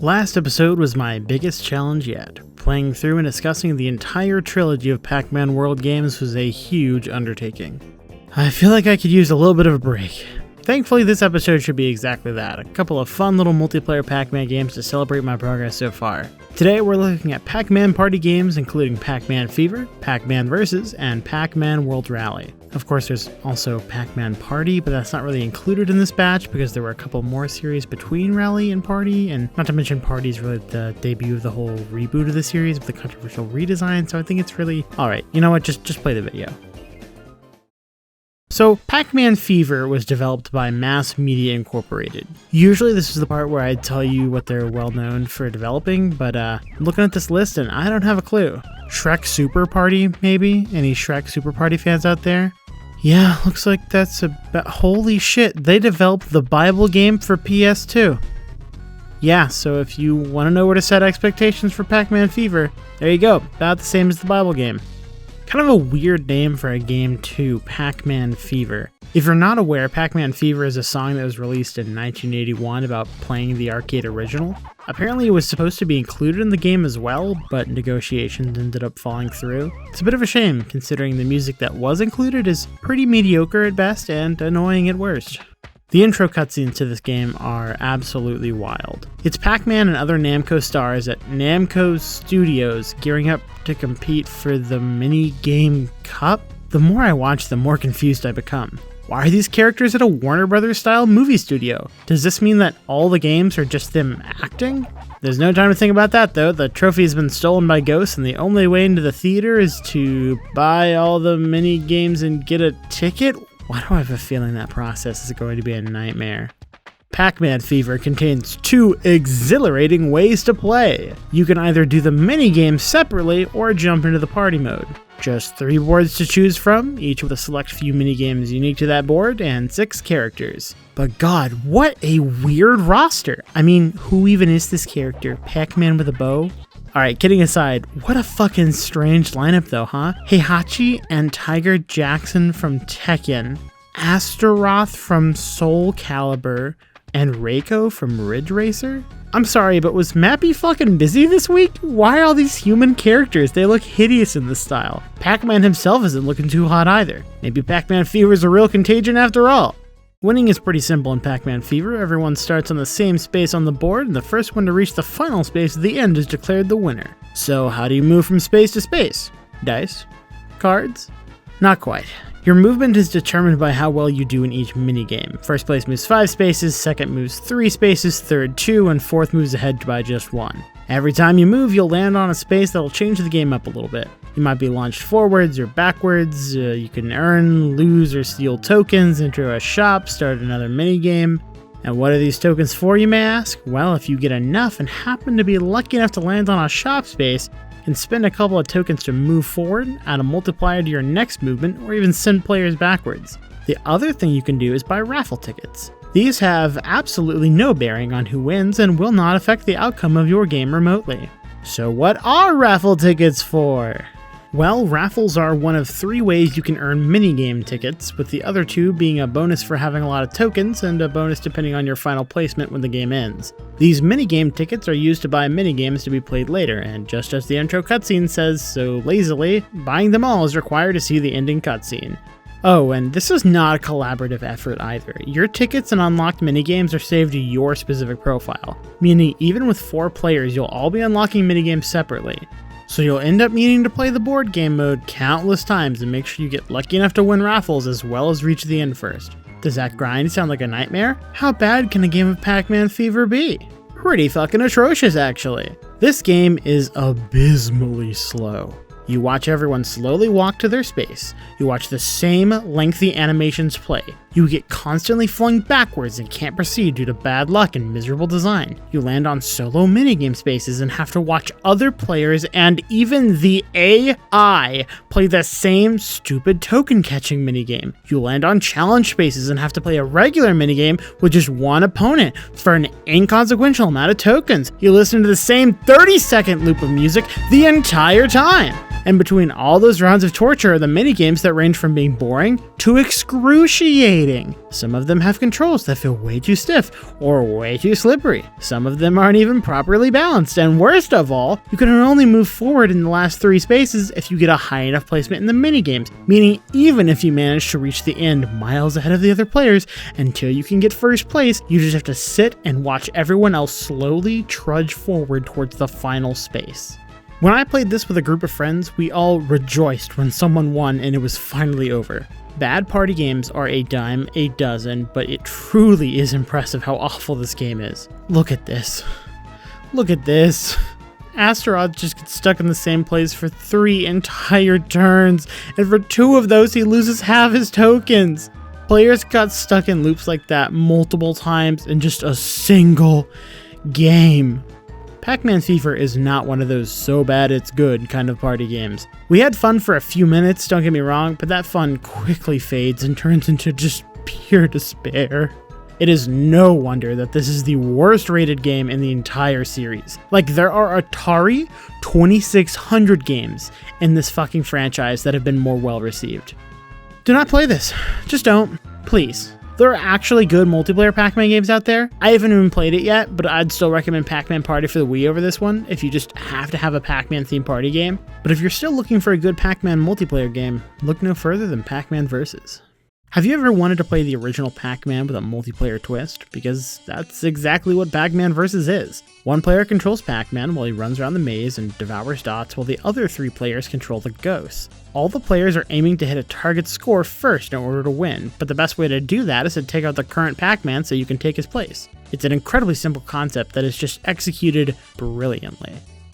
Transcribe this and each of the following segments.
Last episode was my biggest challenge yet. Playing through and discussing the entire trilogy of Pac-Man World Games was a huge undertaking. I feel like I could use a little bit of a break. Thankfully, this episode should be exactly that, a couple of fun little multiplayer Pac-Man games to celebrate my progress so far. Today we're looking at Pac-Man party games including Pac-Man Fever, Pac-Man Vs, and Pac-Man World Rally. Of course, there's also Pac-Man Party, but that's not really included in this batch because there were a couple more series between Rally and Party, and not to mention Party's really the debut of the whole reboot of the series with the controversial redesign, so I think it's really... Alright, you know what, just play the video. So, Pac-Man Fever was developed by Mass Media Incorporated. Usually this is the part where I tell you what they're well known for developing, but looking at this list and I don't have a clue. Shrek Super Party, maybe? Any Shrek Super Party fans out there? Yeah, looks like that's about... Holy shit, they developed the Bible game for PS2. Yeah, so if you want to know where to set expectations for Pac-Man Fever, there you go, about the same as the Bible game. Kind of a weird name for a game too, Pac-Man Fever. If you're not aware, Pac-Man Fever is a song that was released in 1981 about playing the arcade original. Apparently it was supposed to be included in the game as well, but negotiations ended up falling through. It's a bit of a shame, considering the music that was included is pretty mediocre at best and annoying at worst. The intro cutscenes to this game are absolutely wild. It's Pac-Man and other Namco stars at Namco Studios gearing up to compete for the Mini-Game Cup. The more I watch, the more confused I become. Why are these characters at a Warner Brothers style movie studio? Does this mean that all the games are just them acting? There's no time to think about that though. The trophy has been stolen by ghosts and the only way into the theater is to buy all the mini games and get a ticket? Why do I have a feeling that process is going to be a nightmare? Pac-Man Fever contains two exhilarating ways to play. You can either do the mini-games separately or jump into the party mode. Just 3 boards to choose from, each with a select few mini-games unique to that board, and 6 characters. But god, what a weird roster! I mean, who even is this character? Pac-Man with a bow? Alright, kidding aside, what a fucking strange lineup though, huh? Heihachi and Tiger Jackson from Tekken, Astaroth from Soul Calibur, and Reiko from Ridge Racer? I'm sorry, but was Mappy fucking busy this week? Why are all these human characters? They look hideous in this style. Pac-Man himself isn't looking too hot either. Maybe Pac-Man Fever is a real contagion after all. Winning is pretty simple in Pac-Man Fever. Everyone starts on the same space on the board, and the first one to reach the final space at the end is declared the winner. So how do you move from space to space? Dice? Cards? Not quite. Your movement is determined by how well you do in each minigame. First place moves 5 spaces, second moves 3 spaces, third 2, and fourth moves ahead by just 1. Every time you move, you'll land on a space that'll change the game up a little bit. You might be launched forwards or backwards, you can earn, lose, or steal tokens, enter a shop, start another minigame. And what are these tokens for, you may ask? Well, if you get enough and happen to be lucky enough to land on a shop space, you can spend a couple of tokens to move forward, add a multiplier to your next movement, or even send players backwards. The other thing you can do is buy raffle tickets. These have absolutely no bearing on who wins and will not affect the outcome of your game remotely. So what are raffle tickets for? Well, raffles are one of 3 ways you can earn minigame tickets, with the other 2 being a bonus for having a lot of tokens and a bonus depending on your final placement when the game ends. These minigame tickets are used to buy minigames to be played later, and just as the intro cutscene says so lazily, buying them all is required to see the ending cutscene. Oh, and this is not a collaborative effort either. Your tickets and unlocked minigames are saved to your specific profile, meaning even with 4 players you'll all be unlocking minigames separately. So you'll end up needing to play the board game mode countless times and make sure you get lucky enough to win raffles as well as reach the end first. Does that grind sound like a nightmare? How bad can a game of Pac-Man Fever be? Pretty fucking atrocious actually. This game is abysmally slow. You watch everyone slowly walk to their space. You watch the same lengthy animations play. You get constantly flung backwards and can't proceed due to bad luck and miserable design. You land on solo minigame spaces and have to watch other players and even the AI play the same stupid token catching minigame. You land on challenge spaces and have to play a regular minigame with just one opponent for an inconsequential amount of tokens. You listen to the same 30-second loop of music the entire time. And between all those rounds of torture are the minigames that range from being boring to excruciating. Some of them have controls that feel way too stiff or way too slippery. Some of them aren't even properly balanced, and worst of all, you can only move forward in the last 3 spaces if you get a high enough placement in the minigames, meaning even if you manage to reach the end miles ahead of the other players until you can get first place, you just have to sit and watch everyone else slowly trudge forward towards the final space. When I played this with a group of friends, we all rejoiced when someone won and it was finally over. Bad party games are a dime a dozen, but it truly is impressive how awful this game is. Look at this. Look at this. Asteroid just gets stuck in the same place for 3 entire turns, and for 2 of those he loses half his tokens. Players got stuck in loops like that multiple times in just a single game. Pac-Man Fever is not one of those so bad it's good kind of party games. We had fun for a few minutes, don't get me wrong, but that fun quickly fades and turns into just pure despair. It is no wonder that this is the worst rated game in the entire series. Like, there are Atari 2600 games in this fucking franchise that have been more well received. Do not play this. Just don't. Please. There are actually good multiplayer Pac-Man games out there. I haven't even played it yet, but I'd still recommend Pac-Man Party for the Wii over this one if you just have to have a Pac-Man themed party game. But if you're still looking for a good Pac-Man multiplayer game, look no further than Pac-Man Versus. Have you ever wanted to play the original Pac-Man with a multiplayer twist? Because that's exactly what Pac-Man Versus is. One player controls Pac-Man while he runs around the maze and devours dots, while the other 3 players control the ghosts. All the players are aiming to hit a target score first in order to win, but the best way to do that is to take out the current Pac-Man so you can take his place. It's an incredibly simple concept that is just executed brilliantly.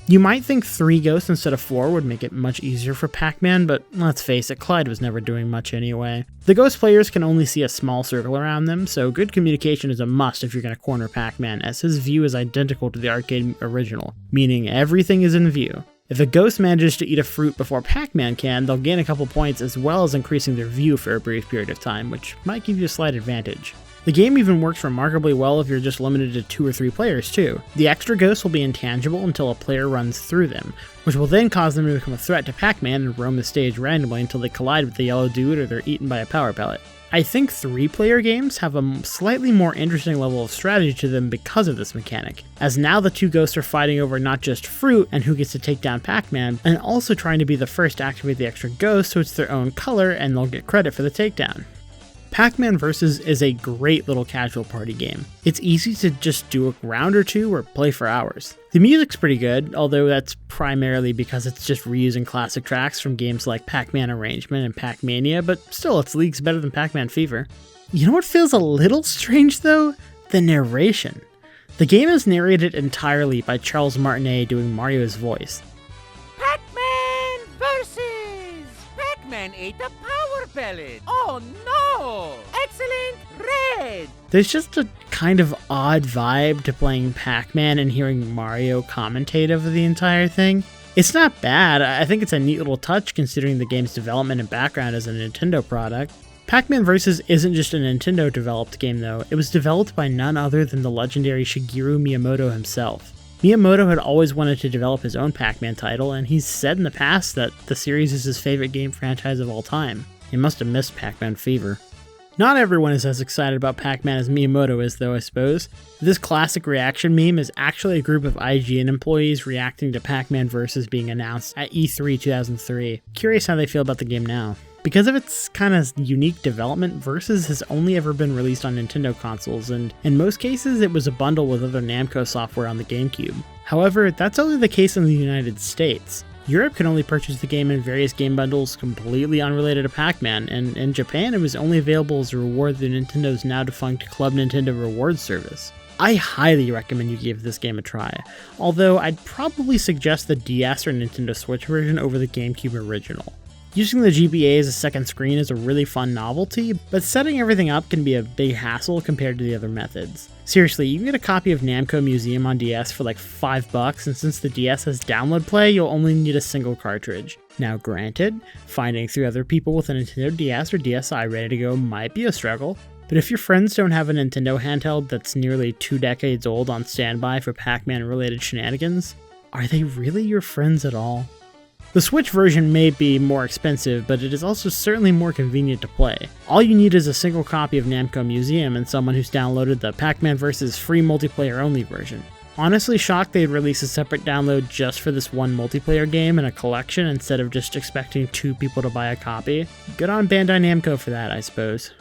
You might think 3 ghosts instead of 4 would make it much easier for Pac-Man, but let's face it, Clyde was never doing much anyway. The ghost players can only see a small circle around them, so good communication is a must if you're going to corner Pac-Man, as his view is identical to the arcade original, meaning everything is in view. If a ghost manages to eat a fruit before Pac-Man can, they'll gain a couple points as well as increasing their view for a brief period of time, which might give you a slight advantage. The game even works remarkably well if you're just limited to 2 or 3 players too. The extra ghosts will be intangible until a player runs through them, which will then cause them to become a threat to Pac-Man and roam the stage randomly until they collide with the yellow dude or they're eaten by a power pellet. I think 3-player games have a slightly more interesting level of strategy to them because of this mechanic, as now the 2 ghosts are fighting over not just fruit and who gets to take down Pac-Man, and also trying to be the first to activate the extra ghost so it's their own color and they'll get credit for the takedown. Pac-Man Versus is a great little casual party game. It's easy to just do a round or 2 or play for hours. The music's pretty good, although that's primarily because it's just reusing classic tracks from games like Pac-Man Arrangement and Pac-Mania, but still it's leagues better than Pac-Man Fever. You know what feels a little strange though? The narration. The game is narrated entirely by Charles Martinet doing Mario's voice. Pac-Man versus Pac-Man ate a power pellet. Oh no! Excellent red! There's just a kind of odd vibe to playing Pac-Man and hearing Mario commentate over the entire thing. It's not bad. I think it's a neat little touch considering the game's development and background as a Nintendo product. Pac-Man Versus isn't just a Nintendo developed game though. It was developed by none other than the legendary Shigeru Miyamoto himself. Miyamoto had always wanted to develop his own Pac-Man title, and he's said in the past that the series is his favorite game franchise of all time. He must have missed Pac-Man Fever. Not everyone is as excited about Pac-Man as Miyamoto is though, I suppose. This classic reaction meme is actually a group of IGN employees reacting to Pac-Man Versus being announced at E3 2003. Curious how they feel about the game now. Because of its kind of unique development, Versus has only ever been released on Nintendo consoles, and in most cases it was a bundle with other Namco software on the GameCube. However, that's only the case in the United States. Europe can only purchase the game in various game bundles completely unrelated to Pac-Man, and in Japan it was only available as a reward through Nintendo's now defunct Club Nintendo Rewards service. I highly recommend you give this game a try, although I'd probably suggest the DS or Nintendo Switch version over the GameCube original. Using the GBA as a second screen is a really fun novelty, but setting everything up can be a big hassle compared to the other methods. Seriously, you can get a copy of Namco Museum on DS for like $5, and since the DS has download play, you'll only need a single cartridge. Now granted, finding 3 other people with a Nintendo DS or DSi ready to go might be a struggle, but if your friends don't have a Nintendo handheld that's nearly 2 decades old on standby for Pac-Man related shenanigans, are they really your friends at all? The Switch version may be more expensive, but it is also certainly more convenient to play. All you need is a single copy of Namco Museum and someone who's downloaded the Pac-Man vs. free multiplayer only version. Honestly shocked they'd release a separate download just for this one multiplayer game in a collection instead of just expecting 2 people to buy a copy. Good on Bandai Namco for that, I suppose.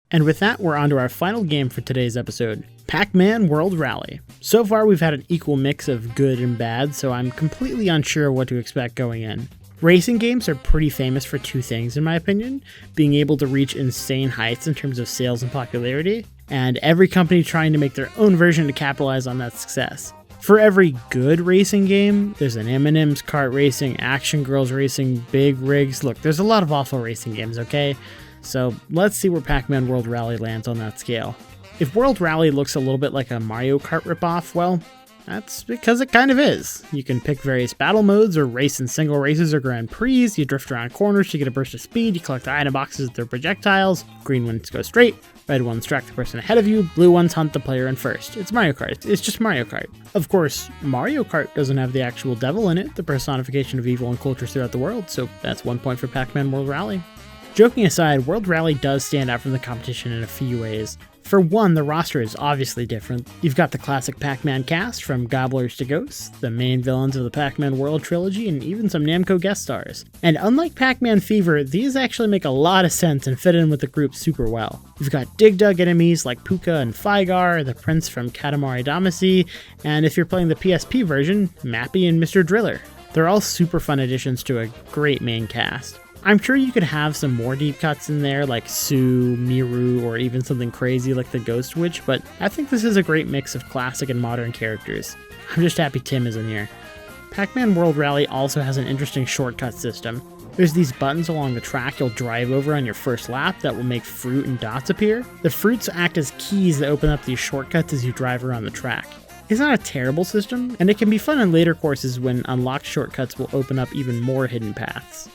And with that, we're on to our final game for today's episode, Pac-Man World Rally. So far, we've had an equal mix of good and bad, so I'm completely unsure what to expect going in. Racing games are pretty famous for 2 things, in my opinion: being able to reach insane heights in terms of sales and popularity, and every company trying to make their own version to capitalize on that success. For every good racing game, there's an M&M's Kart Racing, Action Girls Racing, Big Rigs. Look, there's a lot of awful racing games, okay? So let's see where Pac-Man World Rally lands on that scale. If World Rally looks a little bit like a Mario Kart ripoff, well, that's because it kind of is. You can pick various battle modes or race in single races or Grand Prix, you drift around corners to get a burst of speed, you collect item boxes with their projectiles, green ones go straight, red ones track the person ahead of you, blue ones hunt the player in first. It's Mario Kart. It's just Mario Kart. Of course, Mario Kart doesn't have the actual devil in it, the personification of evil and cultures throughout the world, so that's 1 point for Pac-Man World Rally. Joking aside, World Rally does stand out from the competition in a few ways. For one, the roster is obviously different. You've got the classic Pac-Man cast, from Gobblers to Ghosts, the main villains of the Pac-Man World Trilogy, and even some Namco guest stars. And unlike Pac-Man Fever, these actually make a lot of sense and fit in with the group super well. You've got Dig Dug enemies like Puka and Fygar, the Prince from Katamari Damacy, and if you're playing the PSP version, Mappy and Mr. Driller. They're all super fun additions to a great main cast. I'm sure you could have some more deep cuts in there like Sue, Miru, or even something crazy like the Ghost Witch, but I think this is a great mix of classic and modern characters. I'm just happy Tim isn't here. Pac-Man World Rally also has an interesting shortcut system. There's these buttons along the track you'll drive over on your first lap that will make fruit and dots appear. The fruits act as keys that open up these shortcuts as you drive around the track. It's not a terrible system, and it can be fun in later courses when unlocked shortcuts will open up even more hidden paths.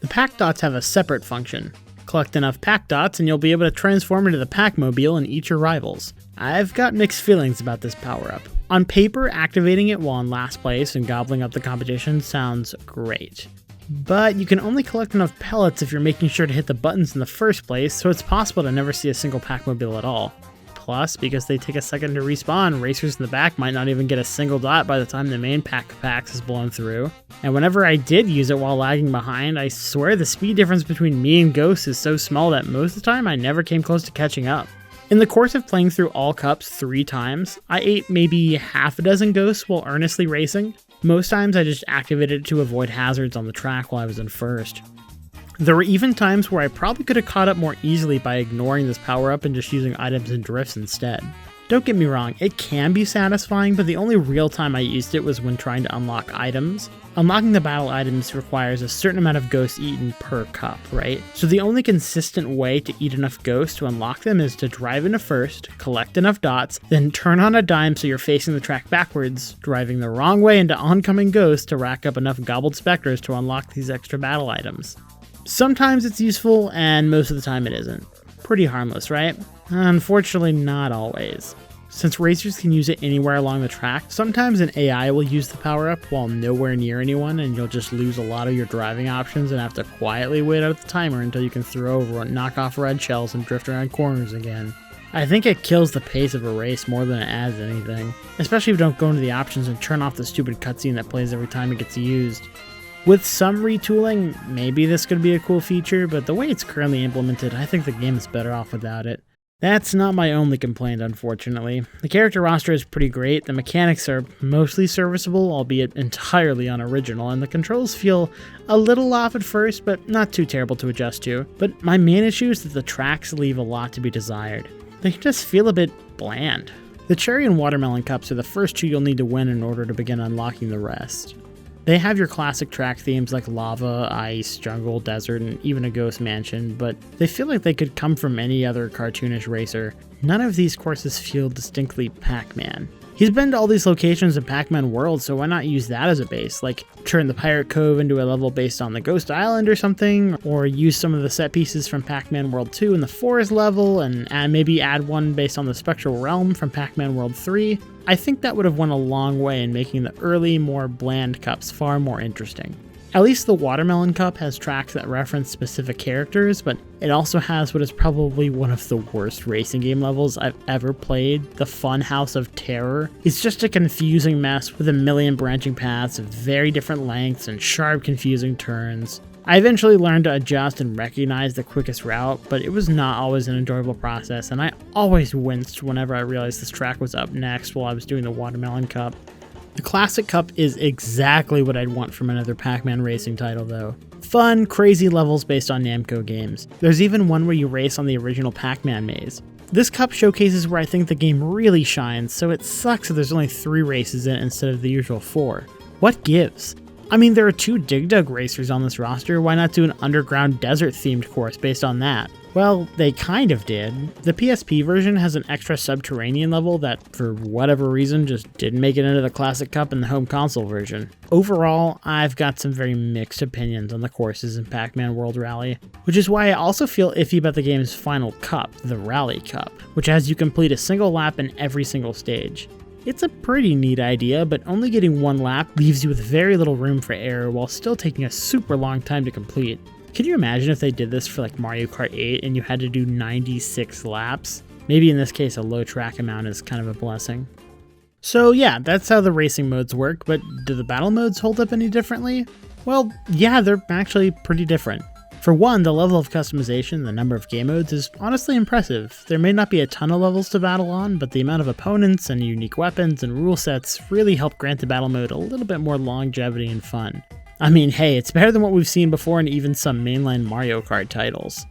The Pac Dots have a separate function. Collect enough Pac Dots and you'll be able to transform into the Pac-Mobile and eat your rivals. I've got mixed feelings about this power-up. On paper, activating it while in last place and gobbling up the competition sounds great. But you can only collect enough pellets if you're making sure to hit the buttons in the first place, so it's possible to never see a single Pac-Mobile at all. Plus, because they take a second to respawn, racers in the back might not even get a single dot by the time the main pack of packs is blown through. And whenever I did use it while lagging behind, I swear the speed difference between me and Ghost is so small that most of the time I never came close to catching up. In the course of playing through all cups 3 times, I ate maybe half a dozen Ghosts while earnestly racing. Most times I just activated it to avoid hazards on the track while I was in first. There were even times where I probably could have caught up more easily by ignoring this power-up and just using items and drifts instead. Don't get me wrong, it can be satisfying, but the only real time I used it was when trying to unlock items. Unlocking the battle items requires a certain amount of ghosts eaten per cup, right? So the only consistent way to eat enough ghosts to unlock them is to drive into first, collect enough dots, then turn on a dime so you're facing the track backwards, driving the wrong way into oncoming ghosts to rack up enough gobbled specters to unlock these extra battle items. Sometimes it's useful, and most of the time it isn't. Pretty harmless, right? Unfortunately, not always. Since racers can use it anywhere along the track, sometimes an AI will use the power-up while nowhere near anyone, and you'll just lose a lot of your driving options and have to quietly wait out the timer until you can throw over and knock off red shells and drift around corners again. I think it kills the pace of a race more than it adds anything, especially if you don't go into the options and turn off the stupid cutscene that plays every time it gets used. With some retooling, maybe this could be a cool feature, but the way it's currently implemented, I think the game is better off without it. That's not my only complaint, unfortunately. The character roster is pretty great, the mechanics are mostly serviceable, albeit entirely unoriginal, and the controls feel a little off at first, but not too terrible to adjust to. But my main issue is that the tracks leave a lot to be desired. They just feel a bit bland. The Cherry and Watermelon Cups are the first 2 you'll need to win in order to begin unlocking the rest. They have your classic track themes like lava, ice, jungle, desert, and even a ghost mansion, but they feel like they could come from any other cartoonish racer. None of these courses feel distinctly Pac-Man. He's been to all these locations in Pac-Man World, so why not use that as a base? Like turn the Pirate Cove into a level based on the Ghost Island or something, or use some of the set pieces from Pac-Man World 2 in the Forest level, and maybe add one based on the Spectral Realm from Pac-Man World 3. I think that would have went a long way in making the early, more bland cups far more interesting. At least the Watermelon Cup has tracks that reference specific characters, but it also has what is probably one of the worst racing game levels I've ever played, the Fun House of Terror. It's just a confusing mess with a million branching paths of very different lengths and sharp, confusing turns. I eventually learned to adjust and recognize the quickest route, but it was not always an enjoyable process, and I always winced whenever I realized this track was up next while I was doing the Watermelon Cup. The Classic Cup is exactly what I'd want from another Pac-Man racing title though. Fun, crazy levels based on Namco games. There's even one where you race on the original Pac-Man maze. This cup showcases where I think the game really shines, so it sucks that there's only 3 races in it instead of the usual 4. What gives? I mean, there are 2 Dig Dug racers on this roster, why not do an underground desert themed course based on that? Well, they kind of did. The PSP version has an extra subterranean level that, for whatever reason, just didn't make it into the Classic Cup in the home console version. Overall, I've got some very mixed opinions on the courses in Pac-Man World Rally, which is why I also feel iffy about the game's final cup, the Rally Cup, which has you complete a single lap in every single stage. It's a pretty neat idea, but only getting 1 lap leaves you with very little room for error while still taking a super long time to complete. Can you imagine if they did this for like Mario Kart 8 and you had to do 96 laps? Maybe in this case a low track amount is kind of a blessing. So yeah, that's how the racing modes work, but do the battle modes hold up any differently? Well, yeah, they're actually pretty different. For one, the level of customization, the number of game modes, is honestly impressive. There may not be a ton of levels to battle on, but the amount of opponents and unique weapons and rule sets really help grant the battle mode a little bit more longevity and fun. I mean, hey, it's better than what we've seen before in even some mainline Mario Kart titles.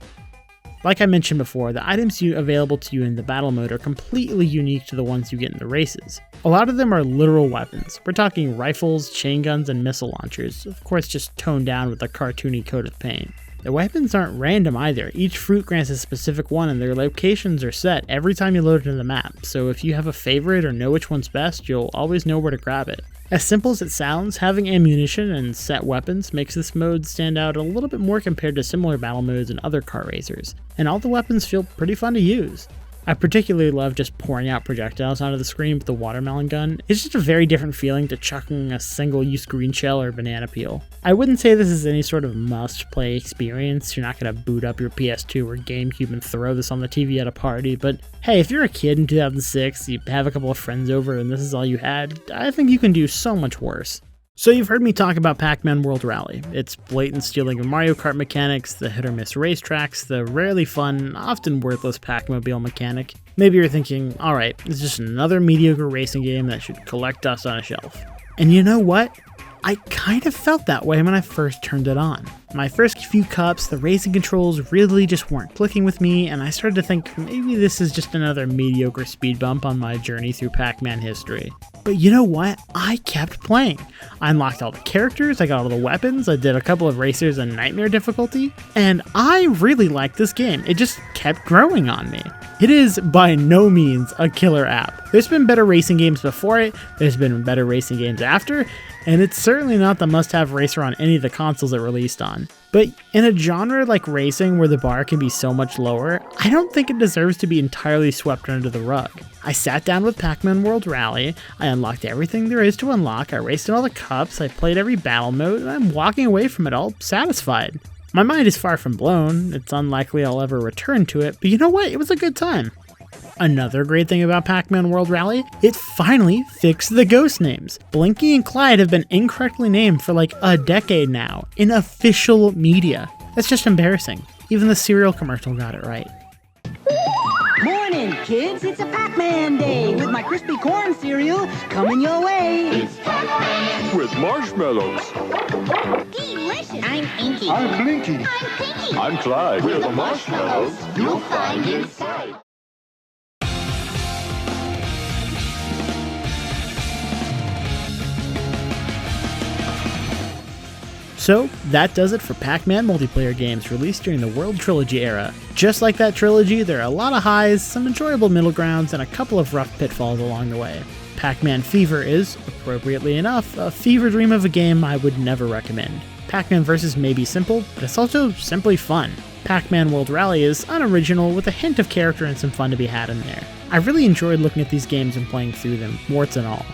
Like I mentioned before, the items available to you in the battle mode are completely unique to the ones you get in the races. A lot of them are literal weapons. We're talking rifles, chain guns, and missile launchers, of course just toned down with a cartoony coat of paint. The weapons aren't random either. Each fruit grants a specific one and their locations are set every time you load into the map, so if you have a favorite or know which one's best, you'll always know where to grab it. As simple as it sounds, having ammunition and set weapons makes this mode stand out a little bit more compared to similar battle modes in other kart racers, and all the weapons feel pretty fun to use. I particularly love just pouring out projectiles onto the screen with the watermelon gun. It's just a very different feeling to chucking a single-use green shell or banana peel. I wouldn't say this is any sort of must-play experience. You're not going to boot up your PS2 or GameCube and throw this on the TV at a party, but hey, if you're a kid in 2006, you have a couple of friends over and this is all you had, I think you can do so much worse. So you've heard me talk about Pac-Man World Rally. It's blatant stealing of Mario Kart mechanics, the hit-or-miss racetracks, the rarely fun, often worthless Pac-Mobile mechanic. Maybe you're thinking, alright, it's just another mediocre racing game that should collect dust on a shelf. And you know what? I kind of felt that way when I first turned it on. My first few cups, the racing controls really just weren't clicking with me, and I started to think maybe this is just another mediocre speed bump on my journey through Pac-Man history. But you know what? I kept playing. I unlocked all the characters, I got all the weapons, I did a couple of racers in Nightmare difficulty, and I really liked this game. It just kept growing on me. It is by no means a killer app. There's been better racing games before it, there's been better racing games after, and it's certainly not the must-have racer on any of the consoles it released on. But in a genre like racing where the bar can be so much lower, I don't think it deserves to be entirely swept under the rug. I sat down with Pac-Man World Rally, I unlocked everything there is to unlock, I raced in all the cups, I played every battle mode, and I'm walking away from it all satisfied. My mind is far from blown, it's unlikely I'll ever return to it, but you know what, it was a good time. Another great thing about Pac-Man World Rally, it finally fixed the ghost names. Blinky and Clyde have been incorrectly named for like a decade now, in official media. That's just embarrassing. Even the cereal commercial got it right. Morning, kids, it's a Pac-Man day with my crispy corn cereal coming your way. It's Pac-Man with marshmallows. Delicious. I'm Inky. I'm Blinky. I'm Pinky. I'm Clyde. With the marshmallows you'll find inside. So that does it for Pac-Man multiplayer games released during the World Trilogy era. Just like that trilogy, there are a lot of highs, some enjoyable middle grounds, and a couple of rough pitfalls along the way. Pac-Man Fever is, appropriately enough, a fever dream of a game I would never recommend. Pac-Man Vs. may be simple, but it's also simply fun. Pac-Man World Rally is unoriginal with a hint of character and some fun to be had in there. I really enjoyed looking at these games and playing through them, warts and all.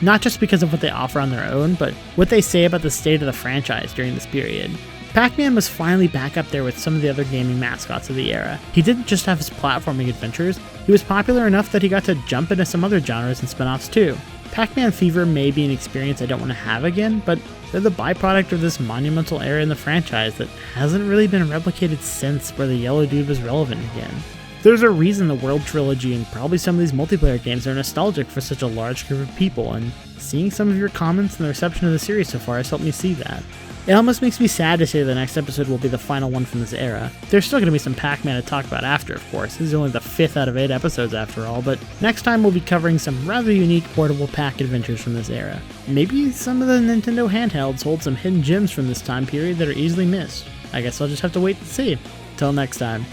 Not just because of what they offer on their own, but what they say about the state of the franchise during this period. Pac-Man was finally back up there with some of the other gaming mascots of the era. He didn't just have his platforming adventures, he was popular enough that he got to jump into some other genres and spin-offs too. Pac-Man Fever may be an experience I don't want to have again, but they're the byproduct of this monumental era in the franchise that hasn't really been replicated since where the yellow dude was relevant again. There's a reason the World Trilogy and probably some of these multiplayer games are nostalgic for such a large group of people, and seeing some of your comments and the reception of the series so far has helped me see that. It almost makes me sad to say the next episode will be the final one from this era. There's still going to be some Pac-Man to talk about after, of course. This is only the 5th out of 8 episodes after all, but next time we'll be covering some rather unique portable Pac adventures from this era. Maybe some of the Nintendo handhelds hold some hidden gems from this time period that are easily missed. I guess I'll just have to wait and see. Till next time.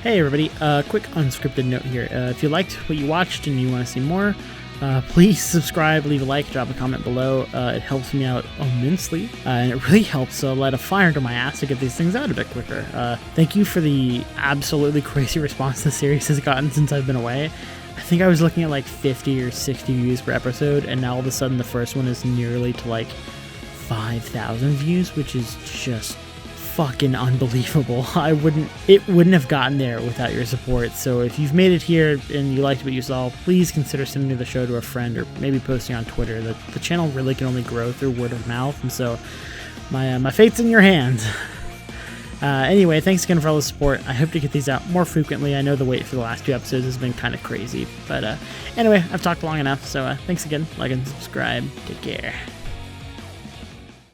Hey everybody, quick unscripted note here. If you liked what you watched and you want to see more, please subscribe, leave a like, drop a comment below. It helps me out immensely, and it really helps light a fire under my ass to get these things out a bit quicker. Thank you for the absolutely crazy response the series has gotten since I've been away. I think I was looking at like 50 or 60 views per episode, and now all of a sudden the first one is nearly to like 5,000 views, which is just fucking unbelievable. It wouldn't have gotten there without your support. So if you've made it here and you liked what you saw, please consider sending the show to a friend or maybe posting on Twitter. The channel really can only grow through word of mouth, and so my fate's in your hands. Anyway, thanks again for all the support. I hope to get these out more frequently. I know the wait for the last 2 episodes has been kind of crazy, but anyway, I've talked long enough, so thanks again. Like and subscribe. Take care.